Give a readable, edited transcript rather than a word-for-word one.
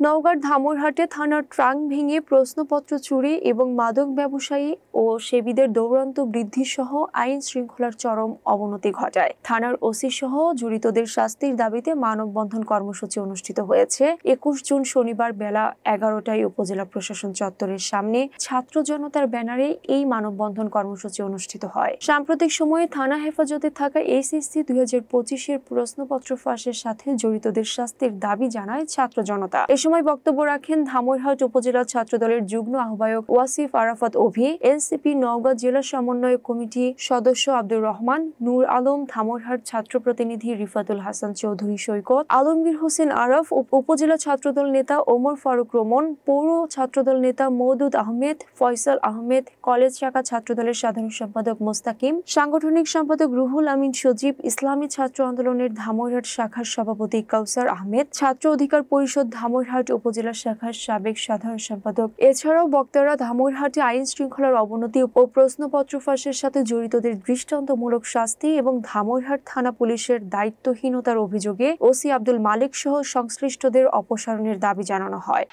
নওগাঁর ধামইরহাটে থানার ট্রাঙ্ক ভেঙে প্রশ্নপত্র চুরি এবং মাদক ব্যবসায়ী ও সেবীদের দৌরাত্ম্য বৃদ্ধি সহ আইন শৃঙ্খলার চরম অবনতি ঘটায়। থানার ওসি সহ জড়িতদের শাস্তির দাবিতে মানববন্ধন কর্মসূচি অনুষ্ঠিত হয়েছে। 21 জুন শনিবার বেলা 11টায় উপজেলা প্রশাসন চত্বরের সামনে ছাত্র জনতার ব্যানারে এই মানববন্ধন কর্মসূচি অনুষ্ঠিত হয়। সাম্প্রতিক সময়ে থানা হেফাজতে থাকা এইচএসসি 2025-এর প্রশ্নপত্র ফাঁসের সাথে জড়িতদের শাস্তির দাবি জানায় ছাত্র জনতা। এ সময় বক্তব্য রাখেন ধামইরহাট উপজেলা ছাত্রদলের যুগ্ম আহ্বায়ক ওয়াসিফ আরাফাত অভি, এনসিপি নওগাঁ জেলা সমন্বয় কমিটি সদস্য আব্দুর রহমান, নূর আলম, ধামইরহাট ছাত্র প্রতিনিধি রিফাতুল হাসান চৌধুরী সৈকত, আলমগীর হোসেন আরফ, উপজেলা ছাত্রদল নেতা ওমর ফারুক রোমন, পৌর ছাত্রদল নেতা মওদুদ আহমেদ, ফয়সাল আহমেদ, কলেজ শাখা ছাত্রদলের সাধারণ সম্পাদক মোস্তাকিম, সাংগঠনিক সম্পাদক রুহুল আমিন সজীব, ইসলামী ছাত্র আন্দোলনের ধামইরহাট শাখার সভাপতি কাউসার আহমেদ, ছাত্র অধিকার পরিষদ ধামইরহাট উপজেলা শাখার সাবেক সাধারণ সম্পাদক। এছাড়াও বক্তারা ধামইরহাটে আইন শৃঙ্খলার অবনতি ও প্রশ্নপত্র ফাঁসের সাথে জড়িতদের দৃষ্টান্তমূলক শাস্তি এবং ধামইরহাট থানা পুলিশের দায়িত্বহীনতার অভিযোগে ওসি আব্দুল মালিক সহ সংশ্লিষ্টদের অপসারণের দাবি জানানো হয়।